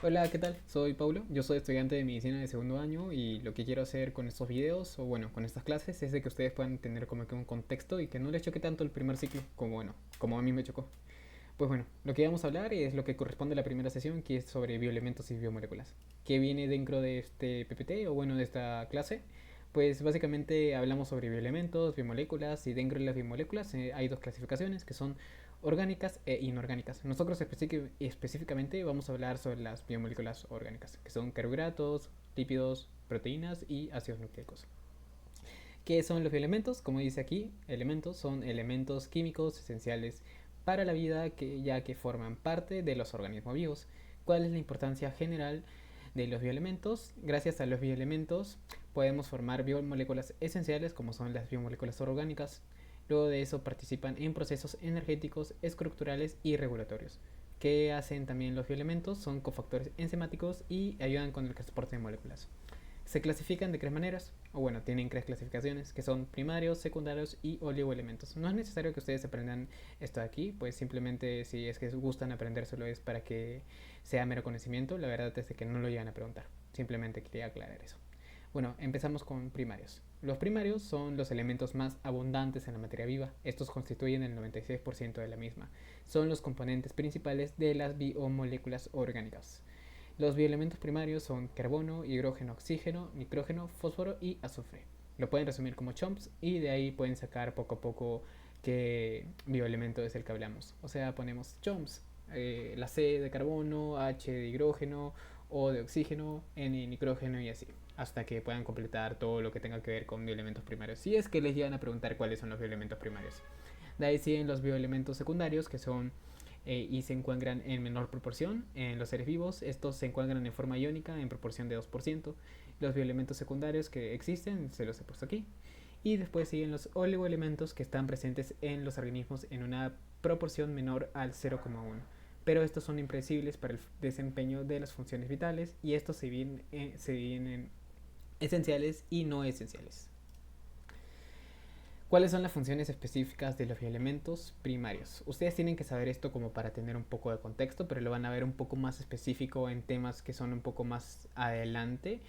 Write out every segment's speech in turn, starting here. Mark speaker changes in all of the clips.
Speaker 1: Hola, ¿qué tal? Soy Paulo, yo soy estudiante de medicina de segundo año y lo que quiero hacer con estos videos, o bueno, con estas clases, es de que ustedes puedan tener como que un contexto y que no les choque tanto el primer ciclo como, bueno, como a mí me chocó. Pues bueno, lo que vamos a hablar es lo que corresponde a la primera sesión, que es sobre bioelementos y biomoléculas. ¿Qué viene dentro de este PPT o bueno, de esta clase? Pues básicamente hablamos sobre bioelementos, biomoléculas y dentro de las biomoléculas hay dos clasificaciones que son orgánicas e inorgánicas. Nosotros específicamente vamos a hablar sobre las biomoléculas orgánicas, que son carbohidratos, lípidos, proteínas y ácidos nucleicos. ¿Qué son los bioelementos? Como dice aquí, elementos son elementos químicos esenciales para la vida ya que forman parte de los organismos vivos. ¿Cuál es la importancia general de los bioelementos? Gracias a los bioelementos podemos formar biomoléculas esenciales como son las biomoléculas orgánicas. Luego de eso participan en procesos energéticos, estructurales y regulatorios. ¿Qué hacen también los bioelementos? Son cofactores enzimáticos y ayudan con el transporte de moléculas. Se clasifican de tres maneras, o bueno, tienen tres clasificaciones, que son primarios, secundarios y oligoelementos. No es necesario que ustedes aprendan esto de aquí, pues simplemente si es que gustan aprendérselo es para que sea mero conocimiento. La verdad es que no lo llegan a preguntar, simplemente quería aclarar eso. Bueno, empezamos con primarios. Los primarios son los elementos más abundantes en la materia viva. Estos constituyen el 96% de la misma. Son los componentes principales de las biomoléculas orgánicas. Los bioelementos primarios son carbono, hidrógeno, oxígeno, nitrógeno, fósforo y azufre. Lo pueden resumir como chomps y de ahí pueden sacar poco a poco qué bioelemento es el que hablamos. O sea, ponemos chomps, la C de carbono, H de hidrógeno, O de oxígeno, N de nitrógeno y así. Hasta que puedan completar todo lo que tenga que ver con bioelementos primarios. Si es que les llegan a preguntar cuáles son los bioelementos primarios. De ahí siguen los bioelementos secundarios, que son y se encuentran en menor proporción en los seres vivos. Estos se encuentran en forma iónica en proporción de 2%. Los bioelementos secundarios que existen, se los he puesto aquí. Y después siguen los oligoelementos que están presentes en los organismos en una proporción menor al 0,1. Pero estos son impredecibles para el desempeño de las funciones vitales y estos se dividen en esenciales y no esenciales. ¿Cuáles son las funciones específicas de los bioelementos primarios? Ustedes tienen que saber esto como para tener un poco de contexto, pero lo van a ver un poco más específico en temas que son un poco más adelante.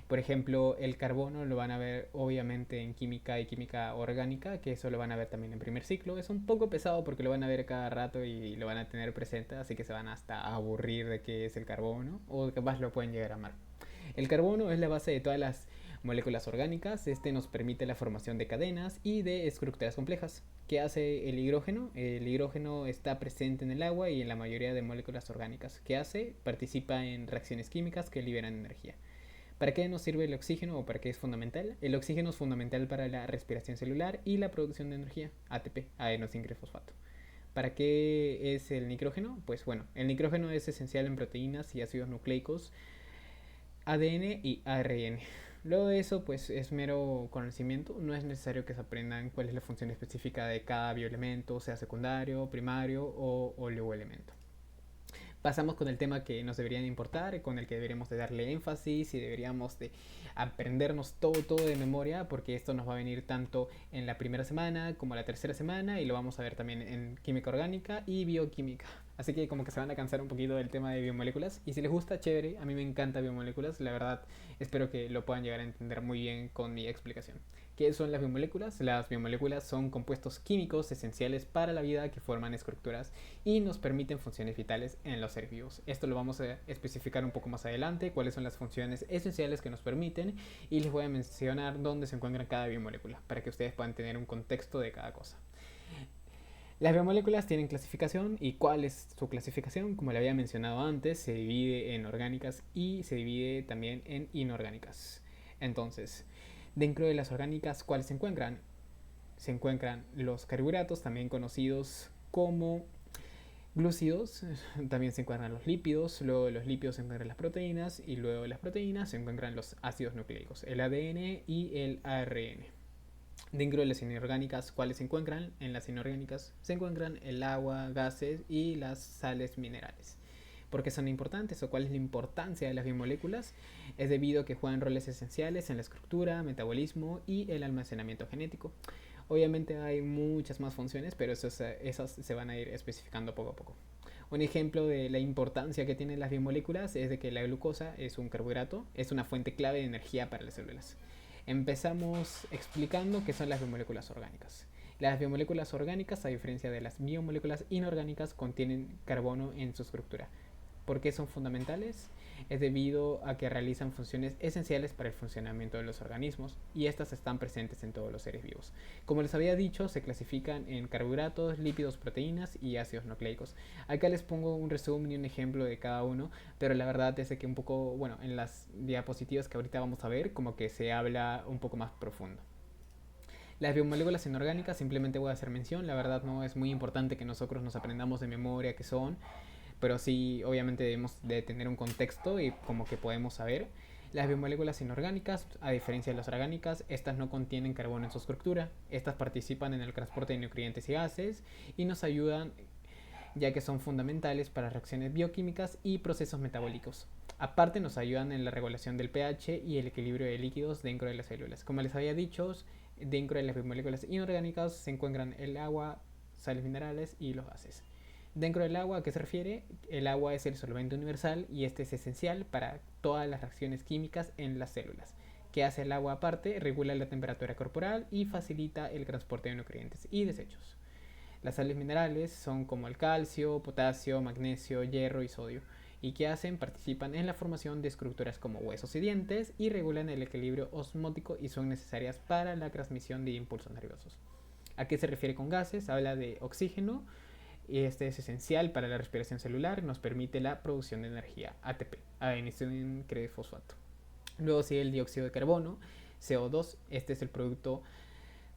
Speaker 1: Por ejemplo, el carbono lo van a ver obviamente en química y química orgánica, que eso lo van a ver también en primer ciclo. Es un poco pesado porque lo van a ver cada rato y lo van a tener presente, así que se van hasta a aburrir de qué es el carbono o capaz lo pueden llegar a amar. El carbono es la base de todas las moléculas orgánicas. Este nos permite la formación de cadenas y de estructuras complejas. ¿Qué hace el hidrógeno? El hidrógeno está presente en el agua y en la mayoría de moléculas orgánicas. ¿Qué hace? Participa en reacciones químicas que liberan energía. ¿Para qué nos sirve el oxígeno o para qué es fundamental? El oxígeno es fundamental para la respiración celular y la producción de energía, ATP, adenosín-trifosfato. ¿Para qué es el nitrógeno? Pues bueno, el nitrógeno es esencial en proteínas y ácidos nucleicos, ADN y ARN. Luego de eso, pues es mero conocimiento, no es necesario que se aprendan cuál es la función específica de cada bioelemento, sea secundario, primario o oligoelemento. Pasamos con el tema que nos deberían importar, con el que deberíamos de darle énfasis y deberíamos de aprendernos todo de memoria, porque esto nos va a venir tanto en la primera semana como la tercera semana y lo vamos a ver también en química orgánica y bioquímica. Así que como que se van a cansar un poquito del tema de biomoléculas y si les gusta, chévere, a mí me encanta biomoléculas, la verdad espero que lo puedan llegar a entender muy bien con mi explicación. ¿Qué son las biomoléculas? Las biomoléculas son compuestos químicos esenciales para la vida que forman estructuras y nos permiten funciones vitales en los seres vivos. Esto lo vamos a especificar un poco más adelante, cuáles son las funciones esenciales que nos permiten y les voy a mencionar dónde se encuentra cada biomolécula para que ustedes puedan tener un contexto de cada cosa. Las biomoléculas tienen clasificación y cuál es su clasificación, como le había mencionado antes, se divide en orgánicas y se divide también en inorgánicas. Entonces, dentro de las orgánicas, ¿cuáles se encuentran? Se encuentran los carbohidratos, también conocidos como glúcidos, también se encuentran los lípidos, luego de los lípidos se encuentran las proteínas y luego de las proteínas se encuentran los ácidos nucleicos, el ADN y el ARN. Dentro de las inorgánicas, ¿cuáles se encuentran? En las inorgánicas se encuentran el agua, gases y las sales minerales. ¿Por qué son importantes o cuál es la importancia de las biomoléculas? Es debido a que juegan roles esenciales en la estructura, metabolismo y el almacenamiento genético. Obviamente hay muchas más funciones, pero esas se van a ir especificando poco a poco. Un ejemplo de la importancia que tienen las biomoléculas es de que la glucosa es un carbohidrato, es una fuente clave de energía para las células. Empezamos explicando qué son las biomoléculas orgánicas. Las biomoléculas orgánicas, a diferencia de las biomoléculas inorgánicas, contienen carbono en su estructura. ¿Por qué son fundamentales? Es debido a que realizan funciones esenciales para el funcionamiento de los organismos y estas están presentes en todos los seres vivos. Como les había dicho, se clasifican en carbohidratos, lípidos, proteínas y ácidos nucleicos. Acá les pongo un resumen y un ejemplo de cada uno, pero la verdad es que un poco, bueno, en las diapositivas que ahorita vamos a ver, como que se habla un poco más profundo. Las biomoléculas inorgánicas, simplemente voy a hacer mención, la verdad no es muy importante que nosotros nos aprendamos de memoria qué son, pero sí obviamente debemos de tener un contexto y como que podemos saber. Las biomoléculas inorgánicas, a diferencia de las orgánicas, estas no contienen carbono en su estructura. Estas participan en el transporte de nutrientes y gases y nos ayudan ya que son fundamentales para reacciones bioquímicas y procesos metabólicos. Aparte nos ayudan en la regulación del pH y el equilibrio de líquidos dentro de las células. Como les había dicho, dentro de las biomoléculas inorgánicas se encuentran el agua, sales minerales y los gases. Dentro del agua, ¿a qué se refiere? El agua es el solvente universal y este es esencial para todas las reacciones químicas en las células. ¿Qué hace el agua aparte? Regula la temperatura corporal y facilita el transporte de nutrientes y desechos. Las sales minerales son como el calcio, potasio, magnesio, hierro y sodio. ¿Y qué hacen? Participan en la formación de estructuras como huesos y dientes y regulan el equilibrio osmótico y son necesarias para la transmisión de impulsos nerviosos. ¿A qué se refiere con gases? Habla de oxígeno, y este es esencial para la respiración celular, nos permite la producción de energía, ATP, adenosina fosfato. Luego sigue el dióxido de carbono, CO2, este es el producto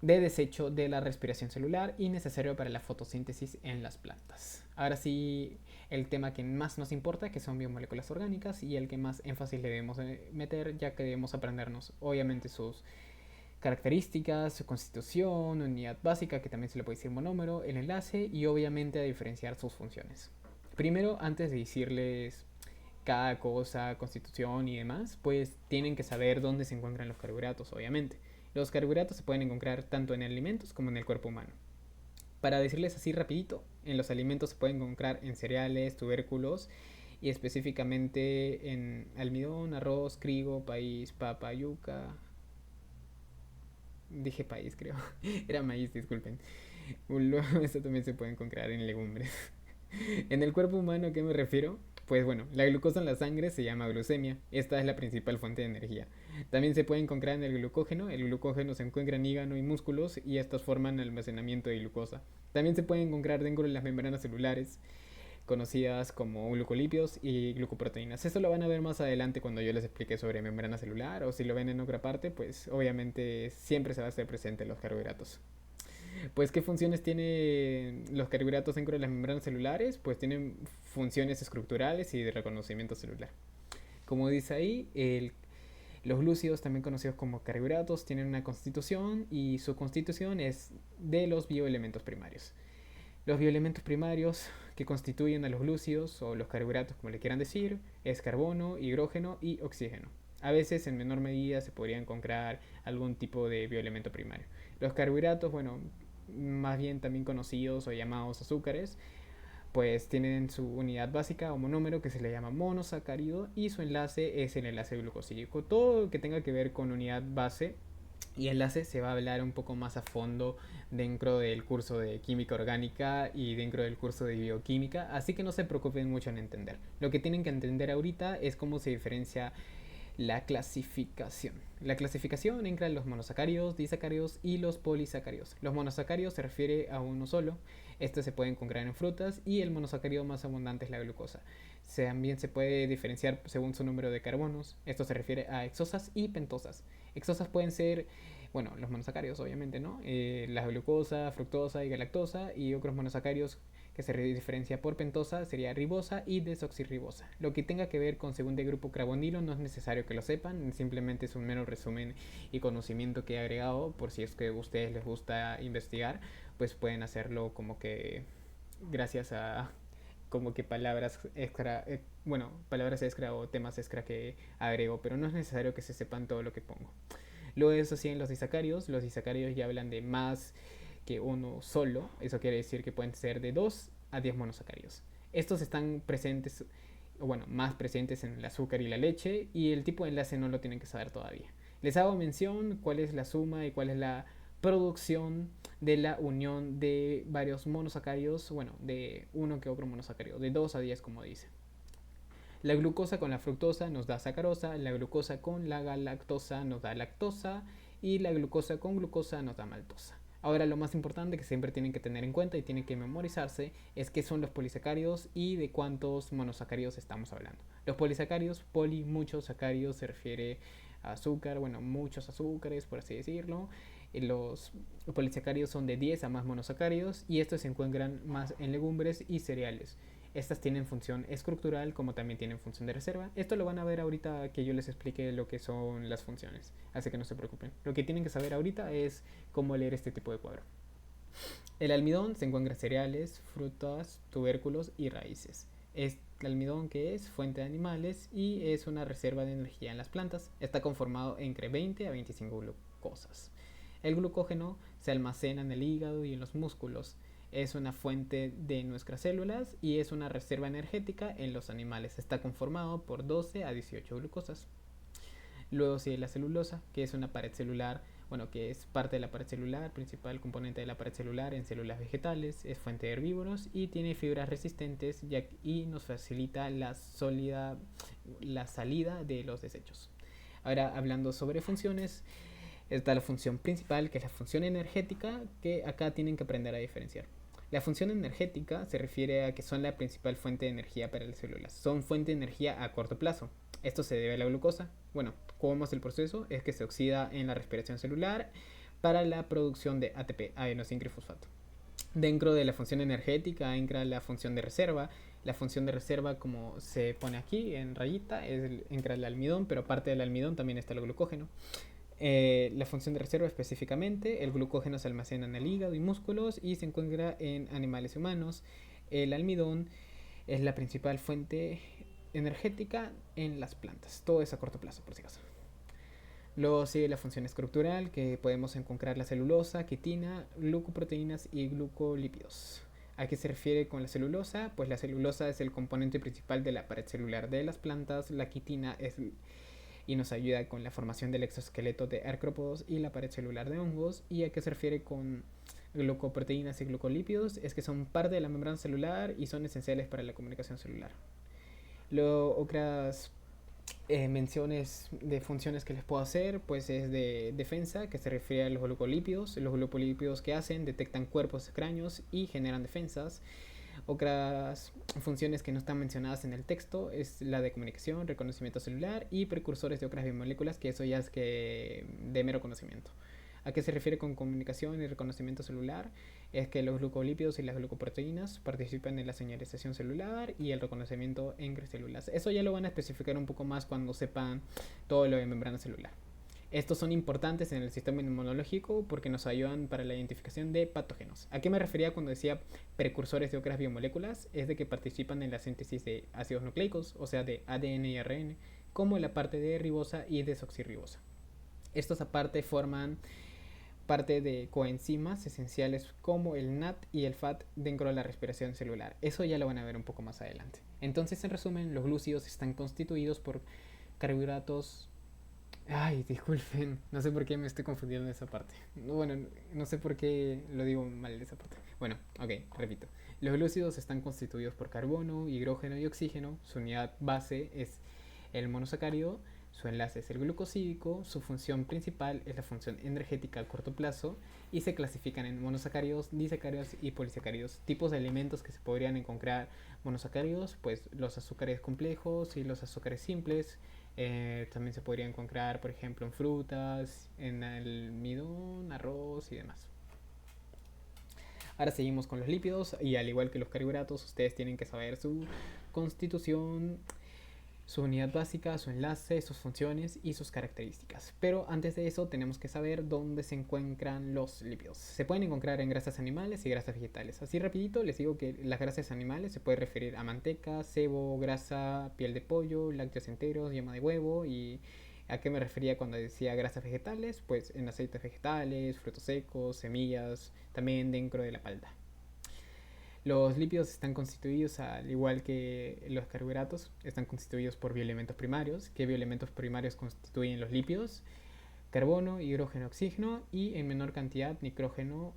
Speaker 1: de desecho de la respiración celular y necesario para la fotosíntesis en las plantas. Ahora sí, el tema que más nos importa, que son biomoléculas orgánicas y el que más énfasis le debemos meter, ya que debemos aprendernos obviamente sus características, su constitución, unidad básica, que también se le puede decir monómero, el enlace y obviamente a diferenciar sus funciones. Primero, antes de decirles cada cosa, constitución y demás, pues tienen que saber dónde se encuentran los carbohidratos, obviamente. Los carbohidratos se pueden encontrar tanto en alimentos como en el cuerpo humano. Para decirles así rapidito, en los alimentos se pueden encontrar en cereales, tubérculos y específicamente en almidón, arroz, trigo, maíz, papa, yuca. Dije país, creo. Era maíz, disculpen. Luego, esto también se puede encontrar en legumbres. En el cuerpo humano, ¿a qué me refiero? Pues bueno, la glucosa en la sangre se llama glucemia. Esta es la principal fuente de energía. También se puede encontrar en el glucógeno. El glucógeno se encuentra en hígado y músculos y estos forman almacenamiento de glucosa. También se puede encontrar dentro de las membranas celulares, conocidas como glucolípidos y glucoproteínas. Eso lo van a ver más adelante cuando yo les explique sobre membrana celular, o si lo ven en otra parte, pues obviamente siempre se va a hacer presente los carbohidratos. Pues, ¿qué funciones tienen los carbohidratos dentro de las membranas celulares? Pues tienen funciones estructurales y de reconocimiento celular. Como dice ahí, los glúcidos, también conocidos como carbohidratos, tienen una constitución y su constitución es de los bioelementos primarios. Los bioelementos primarios que constituyen a los glúcidos o los carbohidratos, como le quieran decir, es carbono, hidrógeno y oxígeno. A veces en menor medida se podría encontrar algún tipo de bioelemento primario. Los carbohidratos, bueno, más bien también conocidos o llamados azúcares, pues tienen su unidad básica o monómero que se le llama monosacárido y su enlace es el enlace glucosídico. Todo lo que tenga que ver con unidad base y enlace se va a hablar un poco más a fondo dentro del curso de química orgánica y dentro del curso de bioquímica, así que no se preocupen mucho en entender. Lo que tienen que entender ahorita es cómo se diferencia la clasificación. La clasificación entra en los monosacáridos, disacáridos y los polisacáridos. Los monosacáridos se refiere a uno solo. Este se puede encontrar en frutas y el monosacárido más abundante es la glucosa. También se puede diferenciar según su número de carbonos. Esto se refiere a hexosas y pentosas. Hexosas pueden ser, bueno, los monosacáridos obviamente, ¿no? La glucosa, fructosa y galactosa, y otros monosacáridos que se diferencia por pentosa sería ribosa y desoxirribosa. Lo que tenga que ver con segundo grupo carbonilo no es necesario que lo sepan, simplemente es un mero resumen y conocimiento que he agregado por si es que a ustedes les gusta investigar, pues pueden hacerlo como que gracias a como que palabras extra, bueno, palabras extra o temas extra que agrego, pero no es necesario que se sepan todo lo que pongo. Luego de eso siguen los disacáridos ya hablan de más que uno solo, eso quiere decir que pueden ser de 2 a 10 monosacáridos. Estos están presentes, o bueno, más presentes en el azúcar y la leche, y el tipo de enlace no lo tienen que saber todavía. Les hago mención cuál es la suma y cuál es la producción de la unión de varios monosacáridos, bueno, de uno que otro monosacárido, de 2 a 10 como dice. La glucosa con la fructosa nos da sacarosa, la glucosa con la galactosa nos da lactosa y la glucosa con glucosa nos da maltosa. Ahora lo más importante que siempre tienen que tener en cuenta y tienen que memorizarse es qué son los polisacáridos y de cuántos monosacáridos estamos hablando. Los polisacáridos, poli, muchos sacáridos, se refiere a azúcar, bueno, muchos azúcares por así decirlo. Los polisacáridos son de 10 a más monosacáridos y estos se encuentran más en legumbres y cereales. Estas tienen función estructural como también tienen función de reserva. Esto lo van a ver ahorita que yo les explique lo que son las funciones, así que no se preocupen. Lo que tienen que saber ahorita es cómo leer este tipo de cuadro. El almidón se encuentra en cereales, frutas, tubérculos y raíces. El almidón que es fuente de animales y es una reserva de energía en las plantas. Está conformado entre 20 a 25 glucosas. El glucógeno se almacena en el hígado y en los músculos. Es una fuente de nuestras células y es una reserva energética en los animales. Está conformado por 12 a 18 glucosas. Luego sigue la celulosa, que es una pared celular, bueno, que es parte de la pared celular, principal componente de la pared celular en células vegetales, es fuente de herbívoros y tiene fibras resistentes y nos facilita la salida de los desechos. Ahora, hablando sobre funciones, está la función principal, que es la función energética, que acá tienen que aprender a diferenciar. La función energética se refiere a que son la principal fuente de energía para las células. Son fuente de energía a corto plazo. Esto se debe a la glucosa. Bueno, ¿cómo es el proceso? Es que se oxida en la respiración celular para la producción de ATP, adenosín-trifosfato. Dentro de la función energética entra la función de reserva. La función de reserva, como se pone aquí en rayita, entra el almidón, pero aparte del almidón también está el glucógeno. La función de reserva específicamente, el glucógeno se almacena en el hígado y músculos y se encuentra en animales humanos. El almidón es la principal fuente energética en las plantas. Todo es a corto plazo, por si acaso. Luego sigue la función estructural, que podemos encontrar la celulosa, quitina, glucoproteínas y glucolípidos. ¿A qué se refiere con la celulosa? Pues la celulosa es el componente principal de la pared celular de las plantas, la quitina es y nos ayuda con la formación del exoesqueleto de artrópodos y la pared celular de hongos. ¿Y a qué se refiere con glucoproteínas y glucolípidos? Es que son parte de la membrana celular y son esenciales para la comunicación celular. Luego, otras menciones de funciones que les puedo hacer, pues es de defensa, que se refiere a los glucolípidos. Los glucolípidos que hacen, detectan cuerpos extraños y generan defensas. Otras funciones que no están mencionadas en el texto es la de comunicación, reconocimiento celular y precursores de otras biomoléculas, que eso ya es que de mero conocimiento. ¿A qué se refiere con comunicación y reconocimiento celular? Es que los glucolípidos y las glucoproteínas participan en la señalización celular y el reconocimiento entre células. Eso ya lo van a especificar un poco más cuando sepan todo lo de membrana celular. Estos son importantes en el sistema inmunológico porque nos ayudan para la identificación de patógenos. ¿A qué me refería cuando decía precursores de otras biomoléculas? Es de que participan en la síntesis de ácidos nucleicos, o sea, de ADN y ARN, como la parte de ribosa y desoxirribosa. Estos aparte forman parte de coenzimas esenciales como el NAT y el FAT dentro de la respiración celular. Eso ya lo van a ver un poco más adelante. Entonces, en resumen, los glúcidos están constituidos por carbohidratos. Ay, disculpen, no sé por qué me estoy confundiendo en esa parte. Bueno, no sé por qué lo digo mal en esa parte. Bueno, ok, repito. Los glúcidos están constituidos por carbono, hidrógeno y oxígeno. Su unidad base es el monosacárido. Su enlace es el glucosídico. Su función principal es la función energética a corto plazo. Y se clasifican en monosacáridos, disacáridos y polisacáridos. Tipos de alimentos que se podrían encontrar monosacáridos, pues los azúcares complejos y los azúcares simples. También se podría encontrar, por ejemplo, en frutas, en almidón, arroz y demás. Ahora seguimos con los lípidos y al igual que los carbohidratos, ustedes tienen que saber su constitución, su unidad básica, su enlace, sus funciones y sus características. Pero antes de eso tenemos que saber dónde se encuentran los lípidos. Se pueden encontrar en grasas animales y grasas vegetales. Así rapidito les digo que las grasas animales se puede referir a manteca, sebo, grasa, piel de pollo, lácteos enteros, yema de huevo. Y a qué me refería cuando decía grasas vegetales, pues en aceites vegetales, frutos secos, semillas, también dentro de la palta. Los lípidos están constituidos, al igual que los carbohidratos, están constituidos por bioelementos primarios. ¿Qué bioelementos primarios constituyen los lípidos? Carbono, hidrógeno, oxígeno y en menor cantidad nitrógeno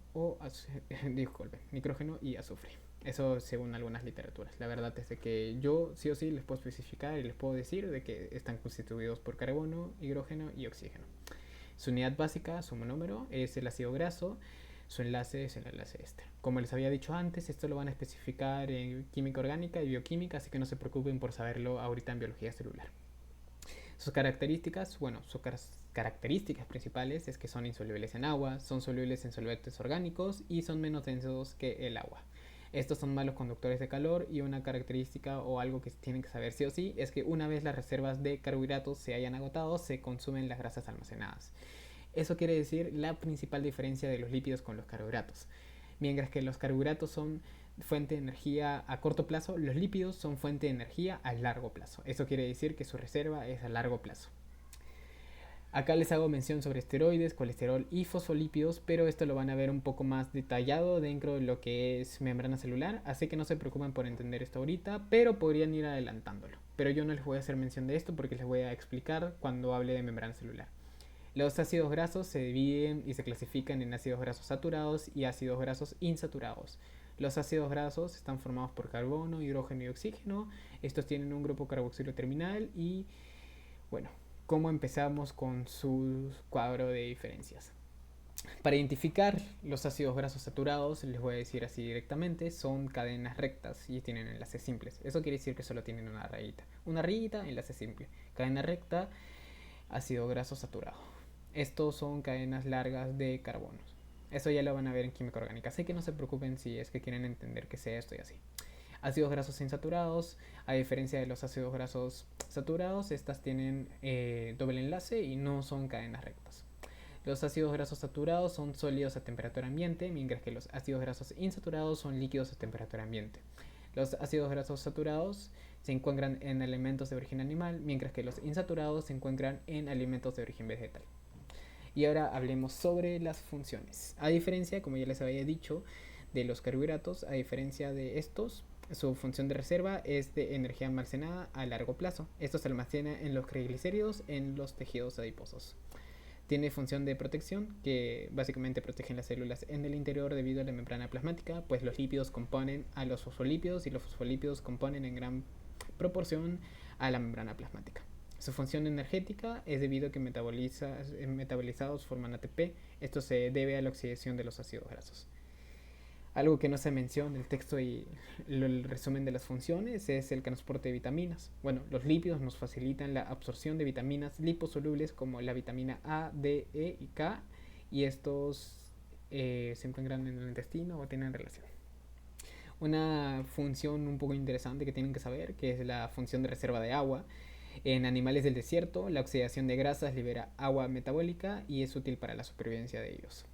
Speaker 1: disculpe, nitrógeno y azufre. Eso según algunas literaturas. La verdad es de que yo sí o sí les puedo especificar y les puedo decir de que están constituidos por carbono, hidrógeno y oxígeno. Su unidad básica, su monómero, es el ácido graso. Su enlace es el enlace éster. Como les había dicho antes, esto lo van a especificar en química orgánica y bioquímica, así que no se preocupen por saberlo ahorita en biología celular. Sus características, bueno, sus características principales es que son insolubles en agua, son solubles en solventes orgánicos y son menos densos que el agua. Estos son malos conductores de calor y una característica o algo que tienen que saber sí o sí es que una vez las reservas de carbohidratos se hayan agotado, se consumen las grasas almacenadas. Eso quiere decir la principal diferencia de los lípidos con los carbohidratos. Mientras que los carbohidratos son fuente de energía a corto plazo, los lípidos son fuente de energía a largo plazo. Eso quiere decir que su reserva es a largo plazo. Acá les hago mención sobre esteroides, colesterol y fosfolípidos, pero esto lo van a ver un poco más detallado dentro de lo que es membrana celular, así que no se preocupen por entender esto ahorita, pero podrían ir adelantándolo. Pero yo no les voy a hacer mención de esto porque les voy a explicar cuando hable de membrana celular. Los ácidos grasos se dividen y se clasifican en ácidos grasos saturados y ácidos grasos insaturados. Los ácidos grasos están formados por carbono, hidrógeno y oxígeno. Estos tienen un grupo carboxilo terminal y, bueno, ¿cómo empezamos con su cuadro de diferencias? Para identificar los ácidos grasos saturados, les voy a decir así directamente, son cadenas rectas y tienen enlaces simples. Eso quiere decir que solo tienen una rayita, enlace simple. Cadena recta, ácido graso saturado. Estos son cadenas largas de carbonos. Eso ya lo van a ver en química orgánica, así que no se preocupen si es que quieren entender que sea esto y así. Ácidos grasos insaturados, a diferencia de los ácidos grasos saturados, estas tienen doble enlace y no son cadenas rectas. Los ácidos grasos saturados son sólidos a temperatura ambiente, mientras que los ácidos grasos insaturados son líquidos a temperatura ambiente. Los ácidos grasos saturados se encuentran en alimentos de origen animal, mientras que los insaturados se encuentran en alimentos de origen vegetal. Y ahora hablemos sobre las funciones. A diferencia, como ya les había dicho, de los carbohidratos, a diferencia de estos, su función de reserva es de energía almacenada a largo plazo. Esto se almacena en los triglicéridos, en los tejidos adiposos. Tiene función de protección, que básicamente protegen las células en el interior debido a la membrana plasmática, pues los lípidos componen a los fosfolípidos y los fosfolípidos componen en gran proporción a la membrana plasmática. Su función energética es debido a que metabolizados forman ATP. Esto se debe a la oxidación de los ácidos grasos. Algo que no se menciona en el texto y el resumen de las funciones es el transporte de vitaminas. Bueno, los lípidos nos facilitan la absorción de vitaminas liposolubles como la vitamina A, D, E y K, y estos se encuentran en el intestino o tienen relación. Una función un poco interesante que tienen que saber, que es la función de reserva de agua. En animales del desierto, la oxidación de grasas libera agua metabólica y es útil para la supervivencia de ellos.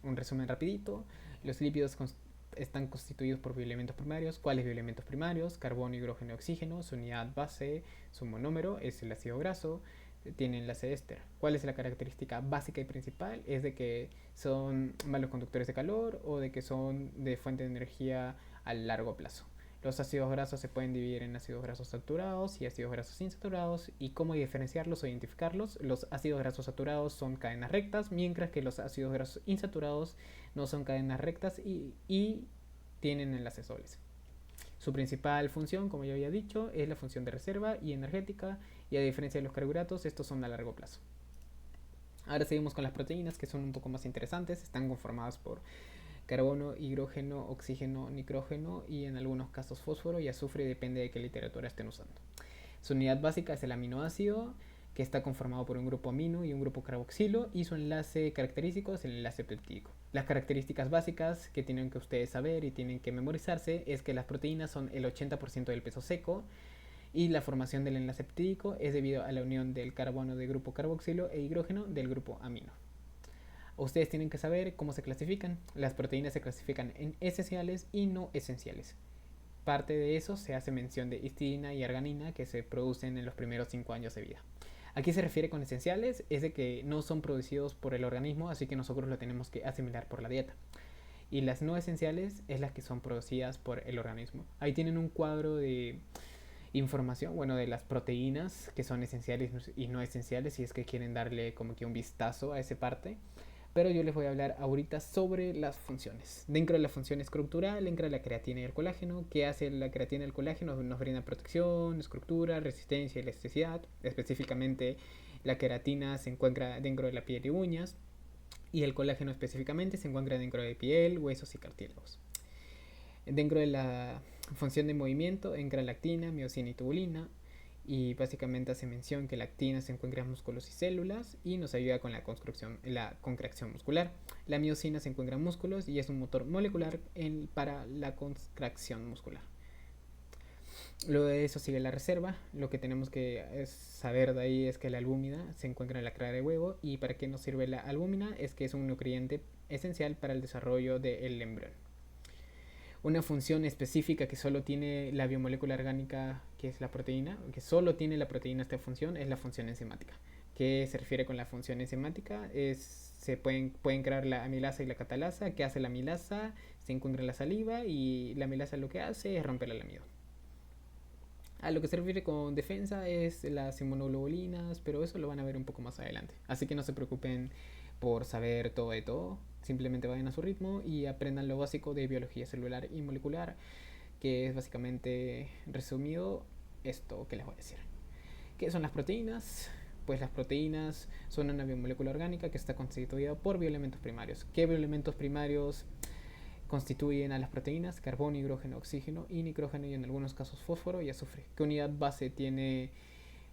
Speaker 1: Un resumen rapidito. Los lípidos están constituidos por bioelementos primarios. ¿Cuáles bioelementos primarios? Carbono, hidrógeno y oxígeno. Su unidad base, su monómero, es el ácido graso. Tiene enlace éster. ¿Cuál es la característica básica y principal? Es de que son malos conductores de calor o de que son de fuente de energía a largo plazo. Los ácidos grasos se pueden dividir en ácidos grasos saturados y ácidos grasos insaturados. ¿Y cómo diferenciarlos o identificarlos? Los ácidos grasos saturados son cadenas rectas, mientras que los ácidos grasos insaturados no son cadenas rectas y tienen enlaces dobles. Su principal función, como ya había dicho, es la función de reserva y energética, y a diferencia de los carbohidratos, estos son a largo plazo. Ahora seguimos con las proteínas, que son un poco más interesantes. Están conformadas por carbono, hidrógeno, oxígeno, nitrógeno y en algunos casos fósforo y azufre, depende de qué literatura estén usando. Su unidad básica es el aminoácido, que está conformado por un grupo amino y un grupo carboxilo, y su enlace característico es el enlace peptídico. Las características básicas que tienen que ustedes saber y tienen que memorizarse es que las proteínas son el 80% del peso seco, y la formación del enlace peptídico es debido a la unión del carbono del grupo carboxilo e hidrógeno del grupo amino. Ustedes tienen que saber cómo se clasifican. Las proteínas se clasifican en esenciales y no esenciales. Parte de eso se hace mención de histidina y arginina, que se producen en los primeros 5 años de vida. Aquí se refiere con esenciales, es de que no son producidos por el organismo, así que nosotros lo tenemos que asimilar por la dieta. y las no esenciales es las que son producidas por el organismo. Ahí tienen un cuadro de información, bueno, de las proteínas que son esenciales y no esenciales, si es que quieren darle como que un vistazo a esa parte. Pero yo les voy a hablar ahorita sobre las funciones. Dentro de la función estructural entra la creatina y el colágeno. ¿Qué hace la creatina y el colágeno? Nos brinda protección, estructura, resistencia y elasticidad. Específicamente la queratina se encuentra dentro de la piel y uñas, y el colágeno específicamente se encuentra dentro de piel, huesos y cartílagos. Dentro de la función de movimiento entra la actina, miocina y tubulina, y básicamente hace mención que la actina se encuentra en músculos y células y nos ayuda con la contracción muscular. La miocina se encuentra en músculos y es un motor molecular para la contracción muscular. Luego de eso sigue la reserva. Lo que tenemos que saber de ahí es que la albúmina se encuentra en la clara de huevo. ¿Y para qué nos sirve la albúmina? Es que es un nutriente esencial para el desarrollo del embrión. Una función específica que solo tiene la biomolécula orgánica, que es la proteína, que solo tiene la proteína esta función, es la función enzimática. ¿Qué se refiere con la función enzimática? Se pueden crear la amilasa y la catalasa. ¿Qué hace la amilasa? Se encuentra en la saliva y la amilasa lo que hace es romper el amido. A lo que se refiere con defensa es las inmunoglobulinas, pero eso lo van a ver un poco más adelante. Así que no se preocupen por saber todo de todo. Simplemente vayan a su ritmo y aprendan lo básico de biología celular y molecular, que es básicamente resumido esto que les voy a decir. ¿Qué son las proteínas? Pues las proteínas son una biomolécula orgánica que está constituida por bioelementos primarios. ¿Qué bioelementos primarios constituyen a las proteínas? Carbono, hidrógeno, oxígeno y nitrógeno, y en algunos casos fósforo y azufre. ¿Qué unidad base tiene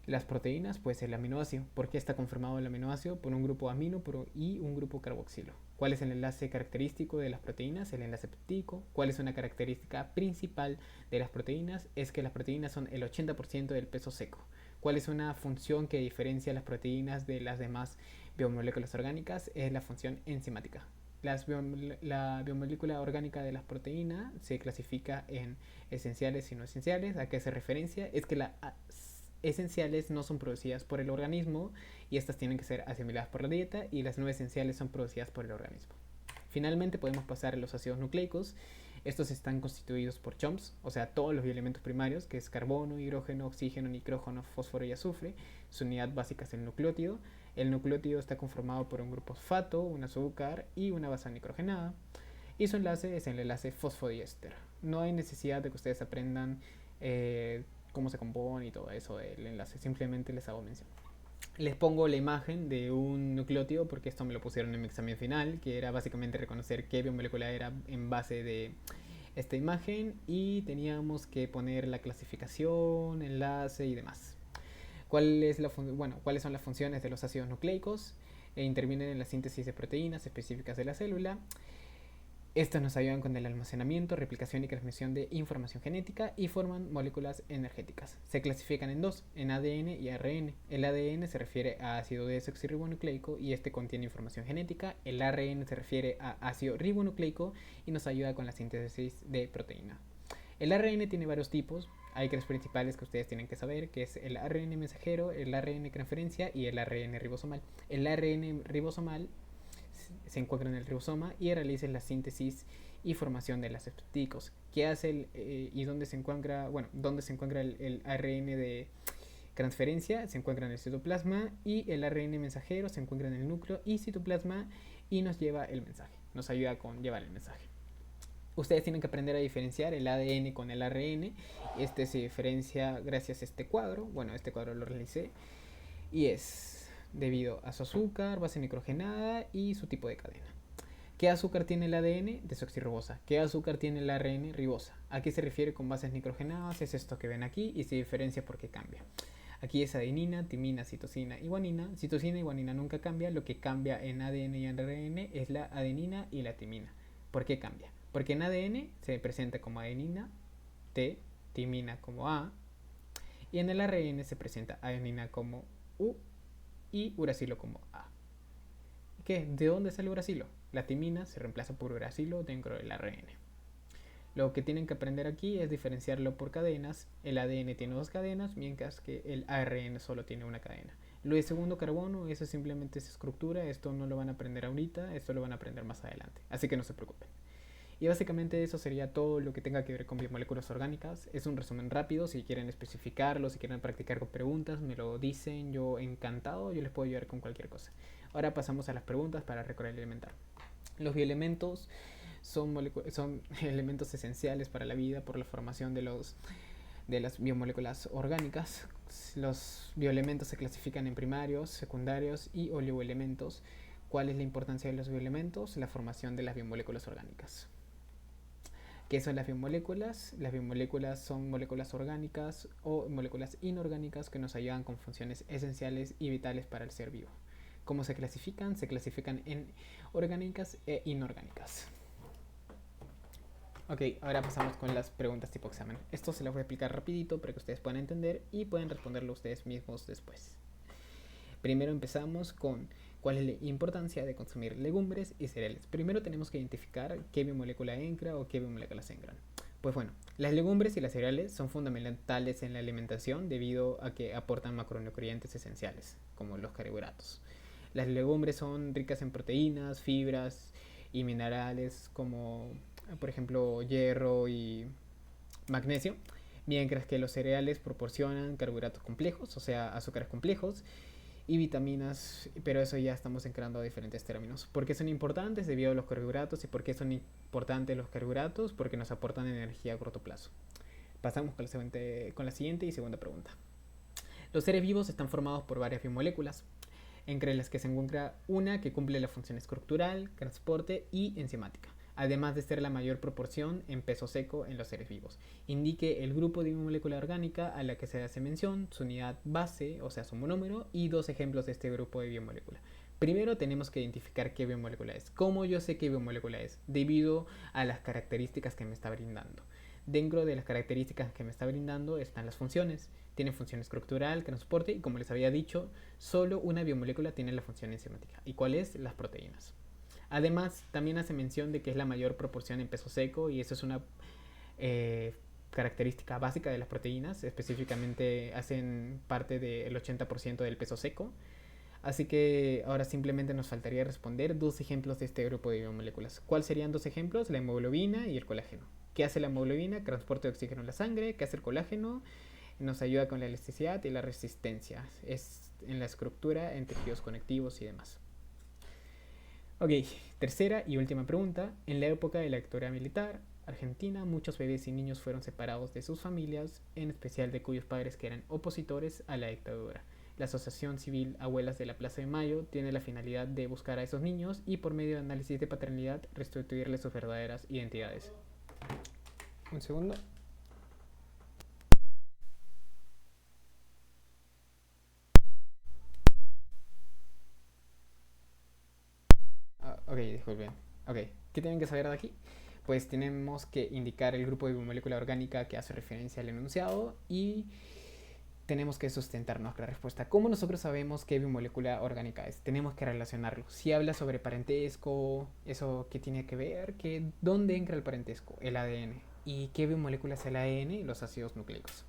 Speaker 1: las proteínas? Pues el aminoácido. ¿Por qué está conformado el aminoácido? Por un grupo amino y un grupo carboxilo. ¿Cuál es el enlace característico de las proteínas? El enlace peptídico. ¿Cuál es una característica principal de las proteínas? Es que las proteínas son el 80% del peso seco. ¿Cuál es una función que diferencia las proteínas de las demás biomoléculas orgánicas? Es la función enzimática. La biomolécula orgánica de las proteínas se clasifica en esenciales y no esenciales. ¿A qué hace referencia? Es que las esenciales no son producidas por el organismo y estas tienen que ser asimiladas por la dieta, y las no esenciales son producidas por el organismo. Finalmente podemos pasar a los ácidos nucleicos. Estos están constituidos por CHOMPs, o sea, todos los elementos primarios, que es carbono, hidrógeno, oxígeno, nitrógeno, fósforo y azufre. Su unidad básica es el nucleótido. El nucleótido está conformado por un grupo fosfato, un azúcar y una base nitrogenada. Y su enlace es el enlace fosfodiéster. No hay necesidad de que ustedes aprendan cómo se compone y todo eso del enlace. Simplemente les hago mención. Les pongo la imagen de un nucleótido porque esto me lo pusieron en mi examen final, que era básicamente reconocer qué biomolécula era en base de esta imagen, y teníamos que poner la clasificación, enlace y demás. ¿Cuáles son las funciones de los ácidos nucleicos? Intervienen en la síntesis de proteínas específicas de la célula. Estos nos ayudan con el almacenamiento, replicación y transmisión de información genética y forman moléculas energéticas. Se clasifican en dos, en ADN y ARN. El ADN se refiere a ácido desoxirribonucleico y este contiene información genética. El ARN se refiere a ácido ribonucleico y nos ayuda con la síntesis de proteína. El ARN tiene varios tipos. Hay tres principales que ustedes tienen que saber, que es el ARN mensajero, el ARN transferencia y el ARN ribosomal. El ARN ribosomal se encuentra en el ribosoma y realiza la síntesis y formación de los peptídicos. ¿Qué hace y dónde se encuentra? Bueno, ¿dónde se encuentra el ARN de transferencia? Se encuentra en el citoplasma, y el ARN mensajero se encuentra en el núcleo y citoplasma y nos lleva el mensaje, nos ayuda con llevar el mensaje. Ustedes tienen que aprender a diferenciar el ADN con el ARN. Este se diferencia gracias a este cuadro. Bueno, este cuadro lo realicé y es debido a su azúcar, base nitrogenada y su tipo de cadena. ¿Qué azúcar tiene el ADN? Desoxirribosa. ¿Qué azúcar tiene el ARN? Ribosa. ¿A qué se refiere con bases nitrogenadas? Es esto que ven aquí y se diferencia porque cambia. Aquí es adenina, timina, citosina y guanina. Citosina y guanina nunca cambia. Lo que cambia en ADN y ARN es la adenina y la timina. ¿Por qué cambia? Porque en ADN se presenta como adenina, T, timina como A, y en el ARN se presenta adenina como U y uracilo como A. ¿Qué? ¿De dónde sale uracilo? La timina se reemplaza por uracilo dentro del ARN. Lo que tienen que aprender aquí es diferenciarlo por cadenas. El ADN tiene dos cadenas, mientras que el ARN solo tiene una cadena. Lo de segundo carbono, eso simplemente es estructura. Esto no lo van a aprender ahorita, esto lo van a aprender más adelante. Así que no se preocupen. Y básicamente eso sería todo lo que tenga que ver con biomoléculas orgánicas. Es un resumen rápido, si quieren especificarlo, si quieren practicar con preguntas, me lo dicen, yo encantado, yo les puedo ayudar con cualquier cosa. Ahora pasamos a las preguntas para recordar y elementar. Los bioelementos son elementos esenciales para la vida por la formación de las biomoléculas orgánicas. Los bioelementos se clasifican en primarios, secundarios y oligoelementos. ¿Cuál es la importancia de los bioelementos? La formación de las biomoléculas orgánicas. ¿Qué son las biomoléculas? Las biomoléculas son moléculas orgánicas o moléculas inorgánicas que nos ayudan con funciones esenciales y vitales para el ser vivo. ¿Cómo se clasifican? Se clasifican en orgánicas e inorgánicas. Ok, ahora pasamos con las preguntas tipo examen. Esto se lo voy a explicar rapidito para que ustedes puedan entender y puedan responderlo ustedes mismos después. Primero empezamos con cuál es la importancia de consumir legumbres y cereales. Primero tenemos que identificar qué biomolécula entra o qué biomoléculas entran. Pues bueno, las legumbres y las cereales son fundamentales en la alimentación debido a que aportan macronutrientes esenciales, como los carbohidratos. Las legumbres son ricas en proteínas, fibras y minerales como por ejemplo hierro y magnesio, mientras que los cereales proporcionan carbohidratos complejos, o sea, azúcares complejos y vitaminas, pero eso ya estamos entrando a diferentes términos. ¿Por qué son importantes? Debido a los carbohidratos. ¿Y por qué son importantes los carbohidratos? Porque nos aportan energía a corto plazo. Pasamos con la siguiente y segunda pregunta. Los seres vivos están formados por varias biomoléculas, entre las que se encuentra una que cumple la función estructural, transporte y enzimática, además de ser la mayor proporción en peso seco en los seres vivos. Indique el grupo de biomolécula orgánica a la que se hace mención, su unidad base, o sea, su monómero, y dos ejemplos de este grupo de biomolécula. Primero tenemos que identificar qué biomolécula es. ¿Cómo yo sé qué biomolécula es? Debido a las características que me está brindando. Dentro de las características que me está brindando están las funciones. Tiene función estructural, transporte y, como les había dicho, solo una biomolécula tiene la función enzimática. ¿Y cuál es? Las proteínas. Además, también hace mención de que es la mayor proporción en peso seco y eso es una característica básica de las proteínas. Específicamente hacen parte del 80% del peso seco. Así que ahora simplemente nos faltaría responder dos ejemplos de este grupo de biomoléculas. ¿Cuáles serían dos ejemplos? La hemoglobina y el colágeno. ¿Qué hace la hemoglobina? Transporte de oxígeno en la sangre. ¿Qué hace el colágeno? Nos ayuda con la elasticidad y la resistencia. Es en la estructura, en tejidos conectivos y demás. Ok, tercera y última pregunta. En la época de la dictadura militar argentina, muchos bebés y niños fueron separados de sus familias, en especial de cuyos padres que eran opositores a la dictadura. La Asociación Civil Abuelas de la Plaza de Mayo tiene la finalidad de buscar a esos niños y por medio de análisis de paternidad restituirles sus verdaderas identidades. Un segundo. Ok, disculpen. Ok, ¿qué tienen que saber de aquí? Pues tenemos que indicar el grupo de biomolécula orgánica que hace referencia al enunciado y tenemos que sustentar nuestra respuesta. ¿Cómo nosotros sabemos qué biomolécula orgánica es? Tenemos que relacionarlo. Si habla sobre parentesco, ¿eso qué tiene que ver? ¿Dónde entra el parentesco? El ADN. ¿Y qué biomolécula es el ADN? Los ácidos nucleicos.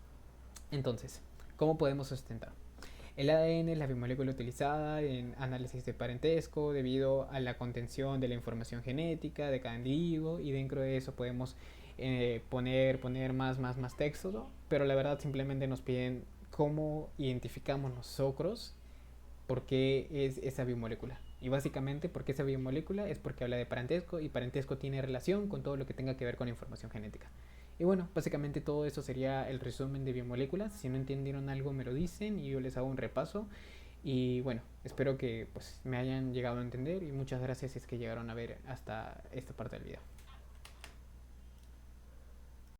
Speaker 1: Entonces, ¿cómo podemos sustentar? El ADN es la biomolécula utilizada en análisis de parentesco debido a la contención de la información genética de cada individuo y dentro de eso podemos poner más texto, pero la verdad simplemente nos piden cómo identificamos nosotros por qué es esa biomolécula. Y básicamente porque esa biomolécula es porque habla de parentesco y parentesco tiene relación con todo lo que tenga que ver con información genética. Y bueno, básicamente todo eso sería el resumen de biomoléculas. Si no entendieron algo me lo dicen y yo les hago un repaso. Y bueno, espero que pues, me hayan llegado a entender y muchas gracias si es que llegaron a ver hasta esta parte del video.